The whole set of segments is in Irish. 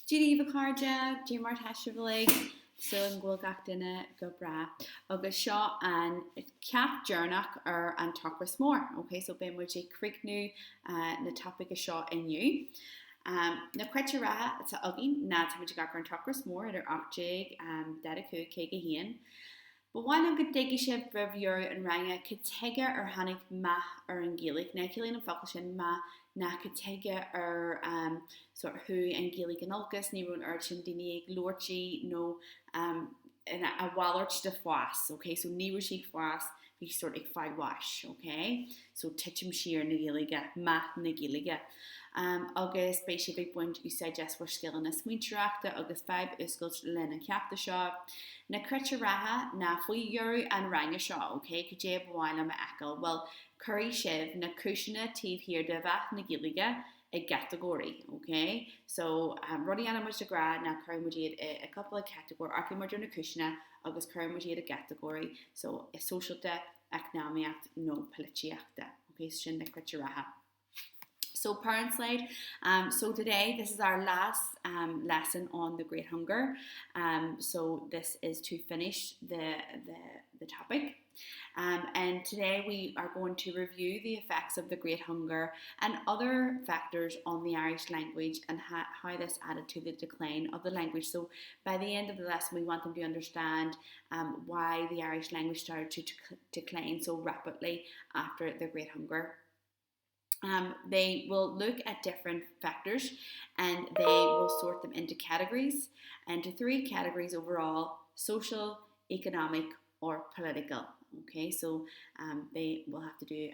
Dí Carja, Dí mar teisibh so an ghfuil gach duine go bra agus seo an ceap dearnach ar an tOcras mór. Okay, so ben muid cricnú na topic seo inniu. Na cuite ratha tá agin na tá muid gach ar an tOcras mór idir 8 dedicu cé go hían. But one of the digiship review and ranga katega or hanik ma or an Gaeilge. Na Cilín an focail ma na katega or sort of who and Gaeilge an ulcus ni run urchin dini glorchi no in a wallart de foas. Okay, so ni rushi foas be sort of five wash. Okay, so tichim sheer na Gaeilge ma na Gaeilge. Agus basically point you suggest for skill in a sweetrachta agus 5 uscult lin and cap the shop. Na crutcha raha na fwy yuri and ranga shaw, okay, kajab wine am echo. Well, curry shiv na kushna tiv here de vat na Gaeilge a category, okay? So ruddy anna much grad na curry mujid a couple of category, archimarger na kushna, agus curry mujid a category. So a social de economic no politiciacta, okay, shin na crutcha raha. So parent slide. So today this is our last lesson on the Great Hunger. So this is to finish the topic. And today we are going to review the effects of the Great Hunger and other factors on the Irish language and how this added to the decline of the language. So by the end of the lesson we want them to understand why the Irish language started to decline so rapidly after the Great Hunger. They will look at different factors and they will sort them into categories, into 3 categories overall: social, economic, or political. Okay, so they will have to do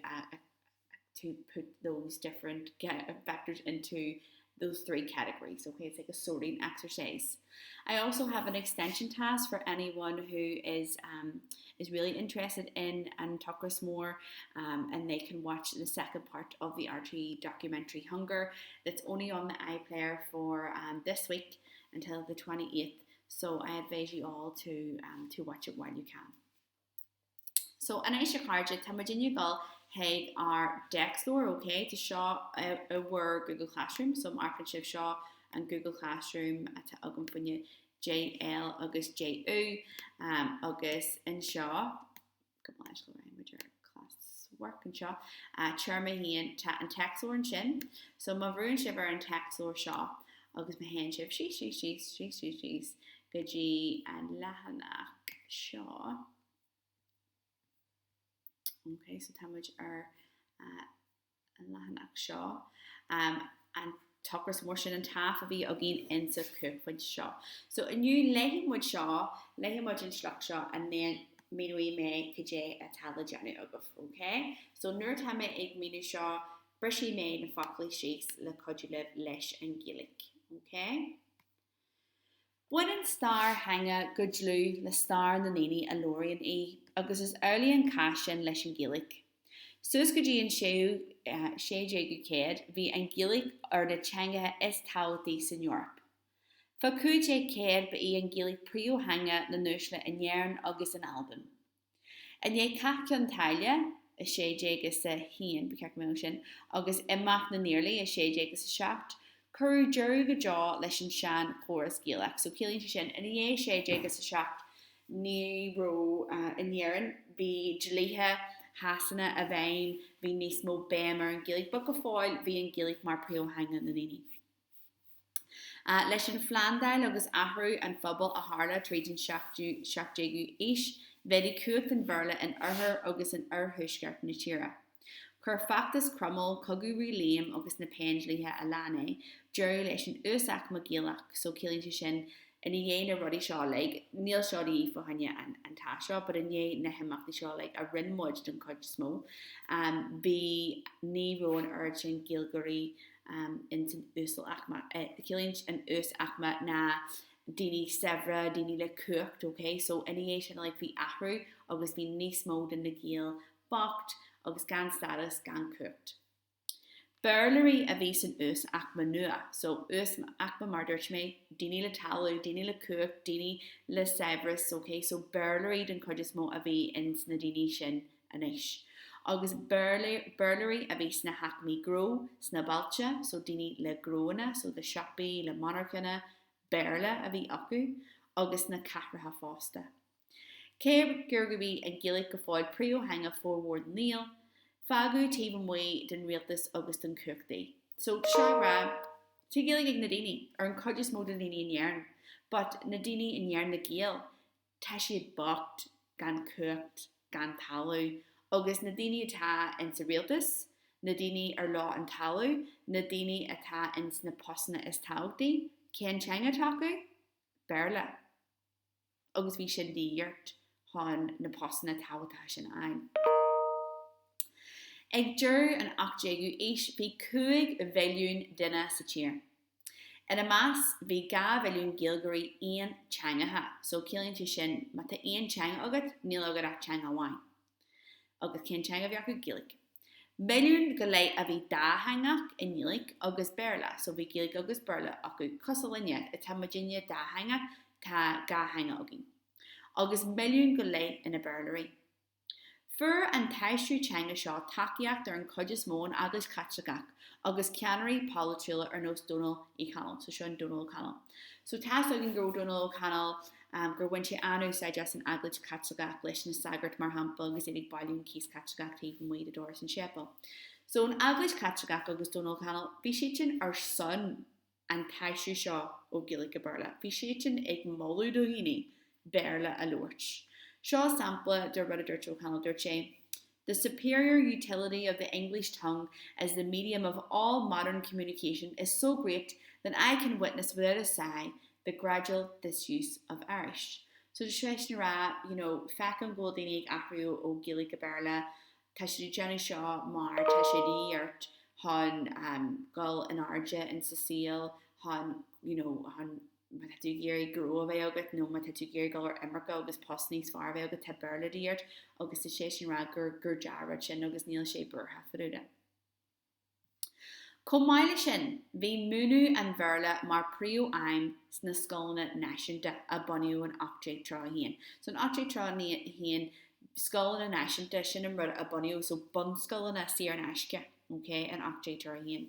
to put those different factors into those 3 categories. Okay, it's like a sorting exercise. I also have an extension task for anyone who is really interested in tOcras more, and they can watch the second part of the RTE documentary Hunger that's only on the iPlayer for this week until the 28th. So I advise you all to watch it while you can. So an Aisha Carja Tamadin Yugal Haig are Dexter, okay, to show a word Google Classroom, so Archiveship Shaw and Google Classroom at Ugum Funya JL August JU August and Shaw. Couple of with your class work and Shaw. Chermahi and Taxor and Shin. So Mavroon Shiver and Taxor Shaw. August Mahan Shiv she's Gaji and Lahanak Shaw. Okay, so Tamaj are Lahanak Shaw and tOcras Morshin and Tafavi again in Cook with Shaw. So a new Lehimwood Shaw, Lehimwood and Schluck Shaw, and then Minui May Kj at Talajani Uguf. Okay, so Nurtame Egg Minu Shaw, Brishy May and Fockley Sheets, La Coduliv, Lesh and Gaeilge. Okay. Wooden star hanga Gudlu, the star and the Nini, a Lorian E, August is early and cash and Lesh and Gaeilge. Suskaji and Shea Jaguked, V and Gaeilge or the Changa is Tautis in Europe. Fakuja Ked, but E and Gaeilge Prio hanga the Nushla and Yarn, August and Albin. And ye Kakan Talia, a Shea Jagus a Hien, Bikakmotion, August Emmak the nearly, a Shea Jagus a shaft. Curu Jeruga Jaw, Leshin Shan, Chorus Gaeilge. So Killing Shin, and ye Shea Jagus a shaft, Nero and Yaran, be Jaliha. Hasana a vein, vi nismo bemer and Gaeilge book of foil, vi and Gaeilge mar prio hang in the nini. Leshin Flandai, Logos Ahru and Fubble a Harla, Trajan Shakjagu Ish, Vedi Kuth and Verla and August and Hushkart Nishira. Cur factus crummel, Koguri Liam, August na Pendliha Alane, Jerry Leshin Usak Magilak, so Killing Shin. And ye na Ruddy Shaw like Neil Shawdy for Hanya and Tasha, but in ye na Himakli Shaw like a Rin Mudged and Cudge Smo, be Nero and Urchin Gilgary, into Usel Akma, the Killing and Us Akma na Dini Sevra, Dini le cooked, okay, so any Asian like the Ahru, August be nice mode in the Gael, Bocked, August Gan status, Gan cooked. Burlery a vis and us akma nua. So us akma marderchme, dini le talu, dini le cook, dini le severus, okay, so burlery den cordis mo a vi in snadini shin anish. August burlery a vis na hakmi grow, snabalcha, so dini le grona, so the shoppy, le monarchana, berla a bhí acu agus na catratha fásta. Céir gur go bhí a Gaeilge go fáil príomh hanga fórhór níl, fagu taobh muoi den rialtas agus den cuachtaí. So seo ra, tí Gaeilge ag na daoine ar an codis mód na daoine in dhearn, but na daoine in dhearn na Gael, tá siad bocht, gan cuacht, gan talú, agus na daoine atá in sa rialtas, na daoine ar lá an talú, na daoine atá in na posna is táchtaí, cén teanga tacu? Berla. Agus bhí sin díart chun na posna táhatá sin ein. Ag dúr an 8 éis bhí 5 bhiliún duine sa tír. In a más, bhí 2 bhiliún Gaeilgeoirí aon teangatha, so cíonn tú sin má tá aon teanga agat, níl agad ach teanga amháin. Agus cén teanga bhí acu Gaeilge. Bhiliún go leith a bhí dáthangach in Gaeilge agus berla, so bhí Gaeilge agus berla acu cosalinne a tá Virginia dáthanga tá gáthanga agin. Agus bhiliún go leith ina berlaí. Fur an taisú teanga seo takeíocht ar an codis món agus catragach, agus ceannarí polytriúla ar nós Donal O'Connell, so seo an Donal O'Connell. So tá agin gur Donal O'Connell gur bhain sé anú sa just an aglaid catragach leis na sagart mar hampel agus ag bailún cís catragach taobh muid a doras an sepal. So an aglaid catragach agus Donal O'Connell, bhí sé sin ar son an taisú seo ó Gaeilge berla. Bhí sé sin ag molú do híine berla a luirt. Shaw sample der Rutherford O'Connell Durche. The superior utility of the English tongue as the medium of all modern communication is so great that I can witness without a sigh the gradual disuse of Irish. So the question ra, facum goldini afrio o Gaeilge berla, tashidi Johnny Shaw mar tashidi art han gull in arja in Cecile han han Matú géirí gro bheith agat nó matú géir gal ar America agus post níos far bheith agat tá berla díart agus is sé sin ra gur dearad sin agus níl sé burtha faúda. Com maile sin, bhí múnú an bherla mar príú aim sna scoilna náisiúnta a buniú an 8 trá híon. So an 8 trá híon scoilna náisiúnta sin an rud a buniú so bun scoilna síar náisce, okay, an 8 trá híon.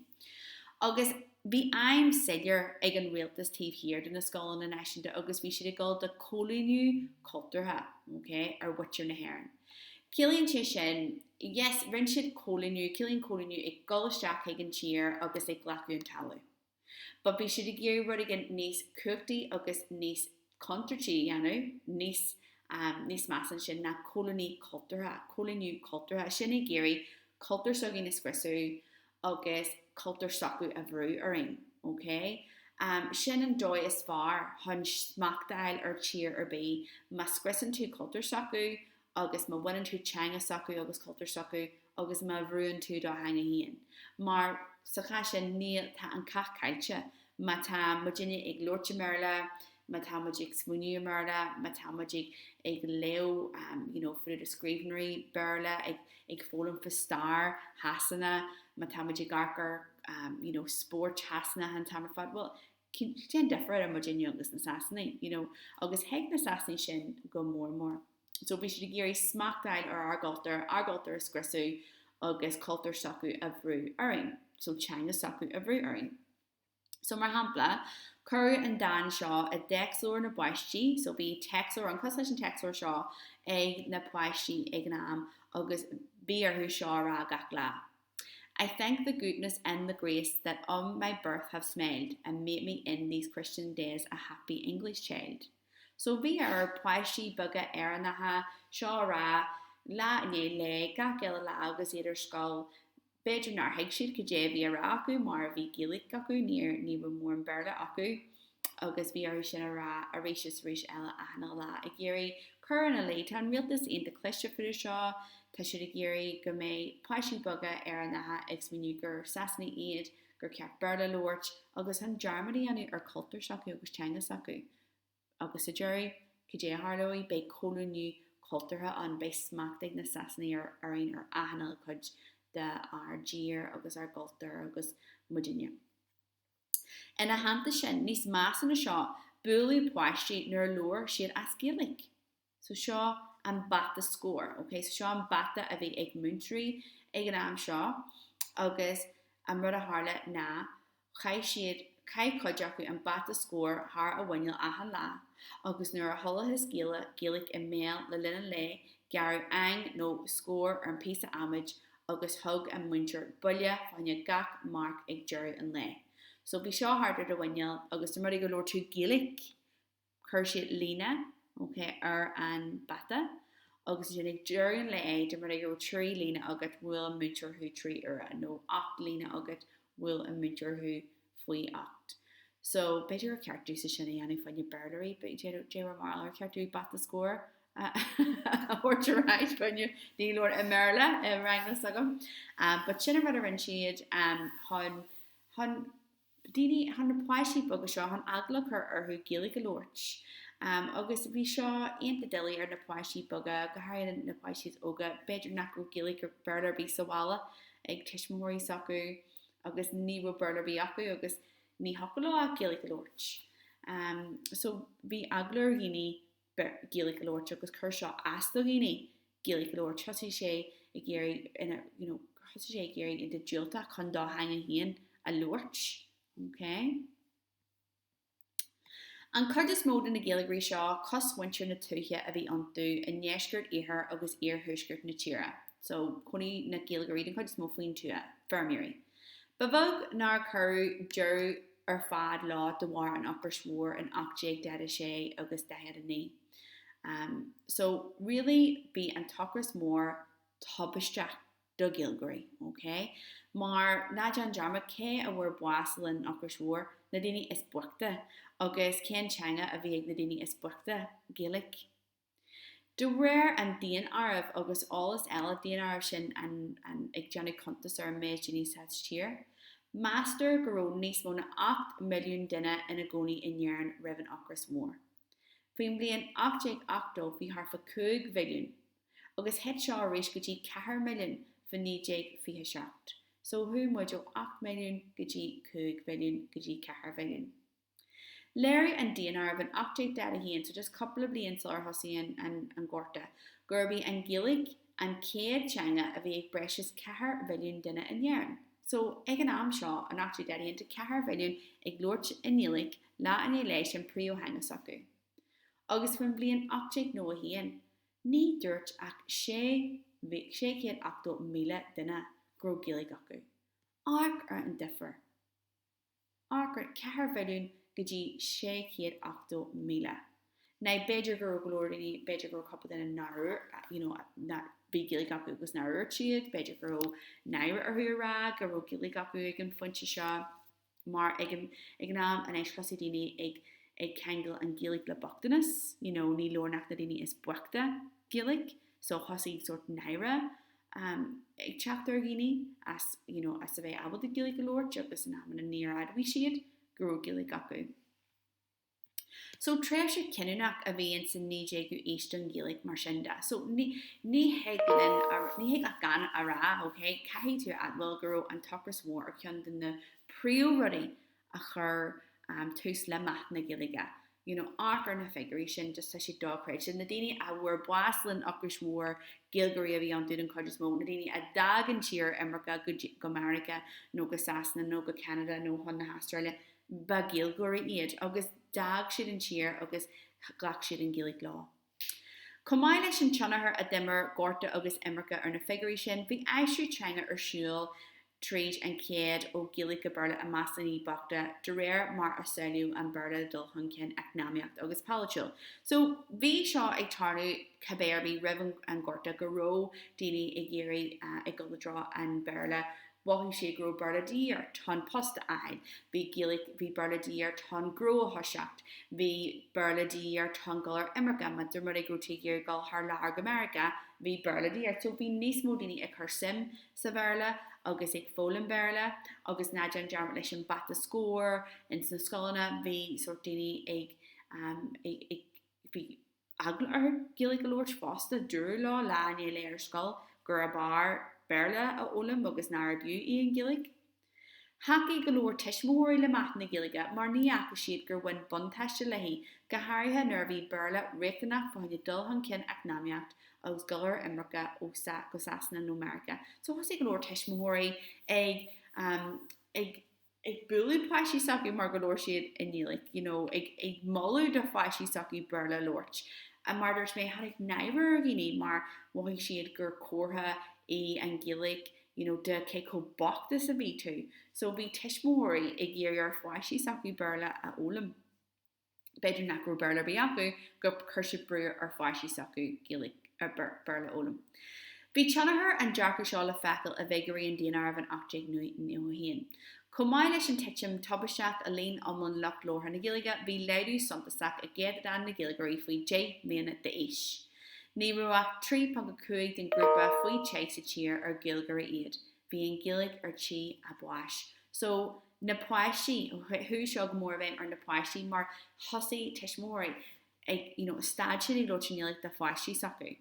Agus bhí aim sigur ag an rialtas taobh hir den na scoilna náisiúnta agus bhí siad ag de cólíniú cultúrtha, okay, ar bhuitir na hÉireann. Cilíonn sé sin, yes, rinn siad cilíonn cólíniú ag golisteach ag an tír agus ag ghlathú an talú. But bhí siad ag géir rud ag níos cuachtaí agus níos contartí, níos masan sin na cólíniú cultúrtha, sin ag géirí cultúr sogin is scriosú agus cultúr sacu a bhrú aring, okay? Sin an dói is far hon smachtail ar tír ar bí, ma scriosann tú cultúr sacu agus ma winnan tú teanga sacu agus cultúr sacu agus ma bhrúan tú dá hanga híon. Mar sa cha sin níl tá an cach cailte, ma tá Virginia ag lorte merla, ma tá muid ag smúniú merla, ma tá muid ag leo, for the scríbnarí berla, ag fólam fa star, hasanna, ma tá muid ag garcar, sport hasanna han tamar fad. Well, cén different a Virginia agus na sasnaí, agus heag na sasnaí sin go mór and mór. So bhí siad géirí smachtail ar argaltar scriosú agus cultúr sacu a bhrú aring. So teanga sacu a bhrú aring. So mar hampla, cur an dan seo a dexlór na buistí, so bhí texlór an cos leis an texlór seo ag na buistí ag an am agus bí arthú seo ra gach lá. I thank the goodness and the grace that on my birth have smiled and made me in these Christian days a happy English child. So bhí ar buistí buga airnatha seo ra lá iné le gach eile lá agus idir scoil beidir nar heag siad go dé bhí ra acu mar bhí Gaeilge acu ní mór an berla acu agus bhí ar sin ra a rééis eile aithne lá a géirí chur an a lei tan rialtas aon de cliste fuidir seo tá siad a géirí go mé buistí buga airnatha ag smíniú gur sasna iad gur ceap berla loirt agus an Germany anu ar cultúr sacu agus teanga sacu. Agus a jury, Kajé Harlowy, bei coloniu cultúrtha an bei smachtaigh na sasnaí ar aon ar aithne chud de ar dír agus ar galtar agus Virginia. In a hananta sin, níos más na seo, bualadh buistí nuair leor siad as Gaeilge. So seo an bata scór, okay? So seo an bata a bhí ag múntrí ag an am seo, agus an rud a hála ná, chaith siad cai coideacu an bat a scór haar a bhainil ahan lá, agus nuair a thola his Gaeilge I méal le linn le, gearú ein nó scór ar an písa amid agus thug an muintir buile fanne gach mark ag dearú an le. So bhí seo hartar a bhainil agus mar go leor tú Gaeilge chuir siad lína, okay, ar an bata, agus is ag dearú an le de mar go trí lína agat bhfuil an muintir thu trí ura nó 8 lína agat bhfuil an muintir thu faoi 8. So beidir ceartú sa sinna dhéanana fanne burlarí, but dé mar ceartú bata scór Orchard right when you the Lord Emerla rang the sagam but sinna rud an siad hon dini han paishi bug seo han agla chu arthú Gaeilge Lorch agus bhí seo aonanta dili ar na paishi buga go hair na paishis óga beidir nach go Gaeilge burlar bí sawala ag tiismóí sacu agus ní bh burlar bí acu agus ní hopla Gaeilge Lorch so bhí aglar híní Gaeilge Lorch agus chuir seo asla híní Gaeilge Lorch thosaí sé I géirí ina thosaí sé géirí in de díolta chun dá hanga híon a Lorch, okay? An chuid is mód in na Gaeilge seo cos wintir na tuithe a bhí antú in neisgurt ihir agus thuisgurt na tíra. So chuní na Gaeilge an chuid is mó faoin tú fermirí. Ba bhog nar chu dearú ar fad lá de war an upper swór an 8 de sé agus 10 ní. So really be an tOcras mór tubasteach do Gaeilge, okay? Mar náid an jarma cé a bhfuair buasal an upper swór na daoine is buachta agus cén teanga a bhí ag na daoine is buachta Gaeilge. De réir an daon armh agus álas eile daon armh sin an ag deanna contas ar méid daoine sa tír. Master go raibh níos mó na 8 milliún duine ina gcónaí in dhearn roimh an tOcras mór. Faoin bliain 8 bhí thar fa 2 mhilliún, agus het seo arís go dtí 4 milliún fa 9 So thu muid ó 8 milliún go dtí 2 mhilliún go dtí 4 mhilliún. Léir an daon armh an 8 de híon, so just couple of bliain ar thosaí an gcorta, gurbí an Gaeilge an céad teanga a bhí ag breis 4 mhilliún duine in dhearn. So ag an am seo an 8 de híon 4 mhilliún ag Lorch in Gaeilge lá in leis an príomh hangas acu. Agus fan bliain 8 nó híon, ní dúirt ach 608 míle duine gro Gaeilge acu. Arc ar an differ. Arc ar 4 mhilliún go dtí 608 míle. Now beidir go glóirí beidir go couple in nair, not big Gaeilge acu agus nair siad, beidir go nair ar thuúrá go Gaeilge acu ag an fointe seo, mar ag an am an eiscosí daoine ag cheangal an Gaeilge le bachtanas, ní lornach na daoine is buachta Gaeilge, so thosaí sort naira ag teachtar gine as a bheith abal de Gaeilge Lorch agus an am na níorad bhí siad go Gaeilge acu. So treir sé cinúnach a bhíon san 9 go éistan Gaeilge mar sinda. So ní heag a gan a rá, okay? Caithí tú adbhfuil go raibh an tOcras mór ar ceann den na príomh rudaí a chur tús le maith na Gaeilge. Arc ar na figurí sin just tá si dóchréid sin na daoine a bhfuair buaslan Tocras mór Gaeilge a bhí an dún an chuid is mó na daoine a dagan tír America go America nó go Sasna nó go Canada nó chun na Australia ba Gaeilge iad agus dag siad an tír agus ghlach siad an Gaeilge lá. Comáil leis an tionathair a dimmer gorta agus America ar na figurí sin bhí eisiú teanga ar siúil tríd an céad ó Gaeilge burla a masaní bachta de réir mar a saoú an burla dul chun cin eacnamaíocht agus palaitiúil. So bhí seo ag tarnú cabéirbí roimh an gorta go ró daoine i ggéirí ag goladrá an burla Wahu sé gro burla dír tan posta ain, bhí Gaeilge bhí burla dír tan gro thoseacht, bhí burla dír tan galar America man mar ag gro tíir gal haar lar America, bhí burla dír, so bhí níos mó daoine ag chur sim sa burla agus ag fólam burla, agus náid an dearmad leis an bata scór in san scoilna bhí sort daoine ag bhí agla ar Gaeilge Lorch fásta dúr lá láine léir scoil gur a bar Berla a ólam agus náir bú í an Gaeilge. Haci go leor tiismóirí le maith na Gaeilge mar ní acu siad gur bhain buntaiste lehí go háirithe nervhí Berla réitanach faoine dul an cin eacnamaíocht agus galar America ó go Sasna nó America. So has go leor tiismóirí ag ag búlú páisi sacu mar go leir siad inílik, ag molú de fáisi sacu burla lort. A mar dúirt mé had ag neighbor gini mar wahi siad gur cuatha an Gaeilge, de cé có bachtas a bhí tú. So bhí tiismóirí ag ggéir ar fáisi sacu burla a ólam. Beidir nach gur burla bí acu go chuirse breúir ar fáisi sacu Gaeilge burla ólam. Bhí Chanahar an dearcha seo le fecail a bheitgurí an déanaar an 8 nuachain. Comáil leis an titim tabasteach a líon amlan lech lótha na Gaeilge, bhí leidú santasach a géad an na Gaeilgeí faoi 10 mbliana de éis. Ní ruach 3.5 den grúpa faoi te sa tír ar Gaeilgeí iad. Bhí an Gaeilge ar tí a bláis. So na páisi, thu seo go mór bhéim ar na páisi mar thosaí tiismóirí ag stad sin ag loitinéalaigh de fáisi sacu.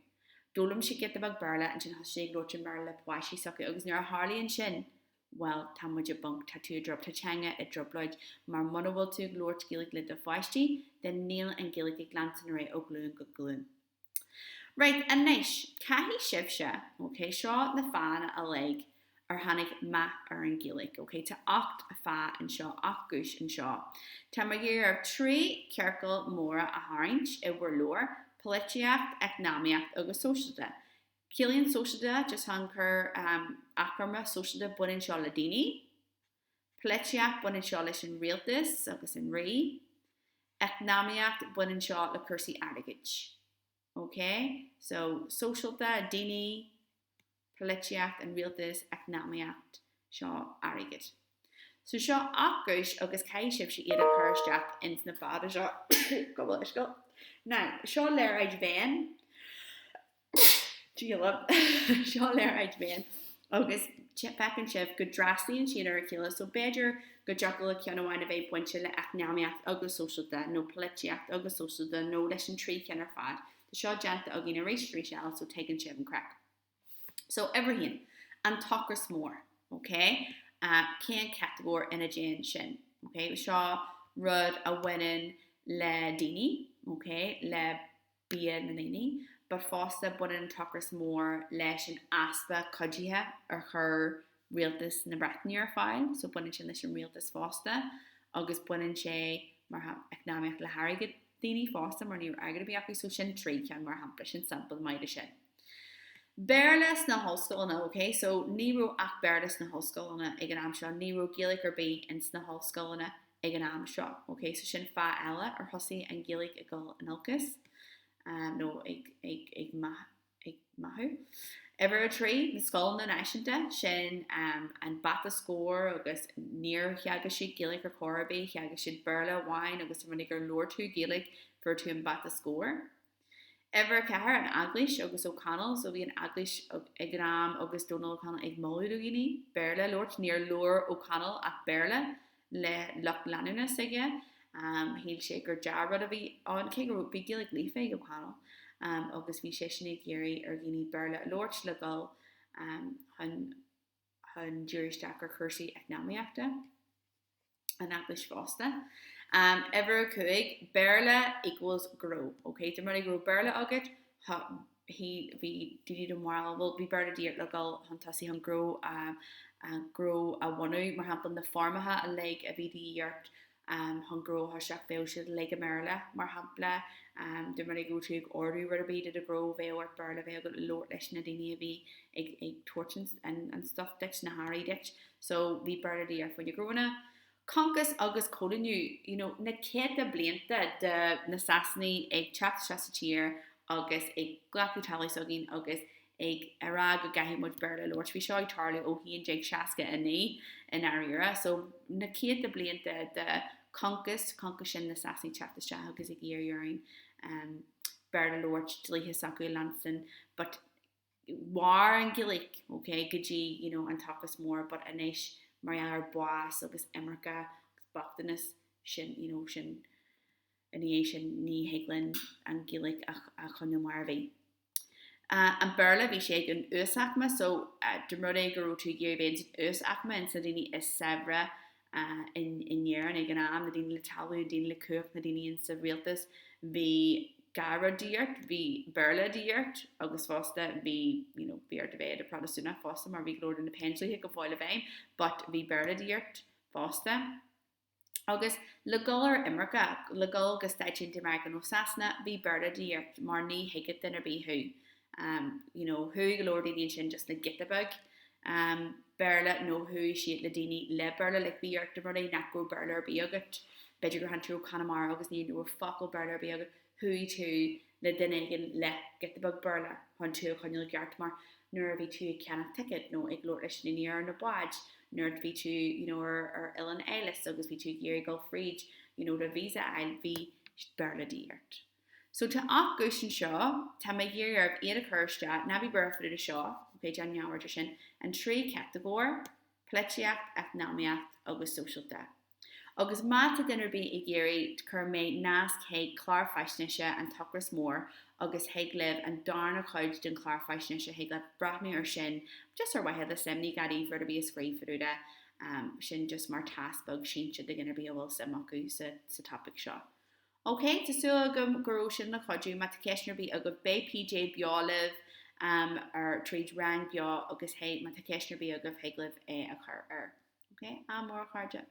Dólam si get bag burla an sin thosaí ag loitin mar le páisi sacu agus nuair hálíonn sin. Well, tá muid bunk tá tú drop tachanga a droploid mar monowil tú glórt Gaeilge le de fáistí, den níl an Gaeilge glantan ré ó glún go glún. Right, and nice, caihí sib se, okay, seo na fána a leig ar hannig ma ar an Gaeilge, okay, tá 8 a fá an seo, 8 gúis an seo. Tá mar ggéir ar 3 cearcail móra a haint I bhar leor, politiacht, economiacht agus socialta. Cilíonn socialta just hang chur acrama socialta buin seo le daoine, politiacht buin seo leis an rialtas agus an rí, economiacht buin seo le cursaí airgid. Okay, so socialta, daoine, politiacht and rialtas, economiacht seo airgid. So seo 8 gúis agus caithfidh sib sé iad a chuirteach ins na fada seo go bhfuil isco. Now, seo léir id bhéin, seo léir id bhéin, agus fecinn sib go drastíonn siad ar a chéile, so beidir go deacail le ceanháin a bheith pointe le economiacht agus socialta, nó politiacht agus socialta, nó leis an trí ceanar fad. The seo deanta a gin a rééis shell, so taking sib and crack. So everything, and tOcras more, okay? Can category in a Jane shin, okay? Seo rud a winning le dini, okay? Le bia na dini, but fosta bunin tOcras more leis an aspa codjiha or her realtas na Breton file, so bunin sin leis an realtas fosta, agus bunin she mar economic le harigid dini fosta mar níor agad bí acu so sin trí cean mar hampla sin sample maide sin. Bearlas na hoscoilna, okay, so níru ach bearlas na hoscoilna ag an am seo, níru Gaeilge ar bí ins na hoscoilna ag an am seo, okay, so sin fa eile ar thosaí an Gaeilge ag gol an ilcas, no ag mahu. Ever a trí na scoilna náisianta sin an bata scór agus níor cheaga siad Gaeilge ar chorbí, cheaga siad burla wine agus runnig ar lór tú Gaeilge for tú an bata scór. Ever cehar an Aglish agus O'Connell, so bhí an Aglish ag ram agus Donald O'Connell ag móú gini, Berla lort níor lór O'Connell ach Berla le loch lanúna sige, híl sé gur jarrad a bhí an cé gur bhí Gaeilge lífa ag O'Connell, agus bhí sé sinna géirí ar gini Berla lort le gal chun dúiristeach ar chuirsaí economiachta an Aglish fosta. Ever cuig Berla equals grow. Okay, the money grow Berla agad. He did a moral will be Berla dear local huntasi hum grow grow a one mar hampel na farmaha a leg a vd yurt hum grow har shak beoshid leg a merla mar hampla the money go to order where be did a grow ve or Berla ve got lord lesh na dini be a torchins and stuff ditch na harry ditch so be Berla dear for you growna. Concus agus colinu, na céta blianta de na sasni ag chat chasatíir agus ag glacutali sogin agus ag arag a gahimod Berla lort vi seo tarla ó hí Jake Shaska in Ariera, so na céta blianta de concus sin na sasni chat agus ag iarn Berla lort dlíthe sacu Lanston, but war an Gaeilge, okay, giji, an tOcras more, but anéis Mariana Boas agus Emmerka Bachtanis sin sin sin ní Heglan an Gaeilge a chun marvi. An Berla bhí sé an úsachma, so demrode go tú géir bhéid úsachma in sa daoine is sabra in dhearan ag an am na daoine le talú, daoine le cuach na daoine in sa rialtas bhí Gara dirt, bhí Berla dirt, agus fosta bhí beard de bhéad a protestúna fosta mar bhí glór in na pensla go fáil a bhéim, but bhí Berla dirt, fásta. Agus le golar immercha le gol go staisiún American ó sasna bhí berla díart mar ní hiigad den bí hu. Hu golóirí dín sin just na gitabug. Berla nó hu siad le daoine le berla le bíart de ruí nachú berla bí agat. Beidir gur hanú Canamar agus ní nuair focail berla bí agat hu tú le duine le gitabug berla chun tú chuinil geart mar nuair bhí tú ceannach ticket nó ag glóir leis níar na báid. Nerd bhí tú ar Ellen Ellis agus bhí tú géir go fríd de visa eil bhí berla díart. So tá ach gosin seo tá mé dhéar iad a chuirste na bhí burfad a seo pe an neabhar sin an trí categór, pleitiacht, economiacht agus socialta. Agus má a dinar bí i géirí chur mé nás cé chlár feisneise an tOcras mór agus heag libh an darna chuid den chlár feisneise heag le brathnaí ar sin just ar wahead a simní garí for a bí a scríomhúda sin just mar taspag sin de gnar bí bhfuil sim acu sa topic seo. Ok, tá sú go goró sin na chodú má ceisnar bí agad BPJ beolih ar tríd rang beo agus héad má ceisnar bí agad heag libh a chur ar. Ok, mór chuide.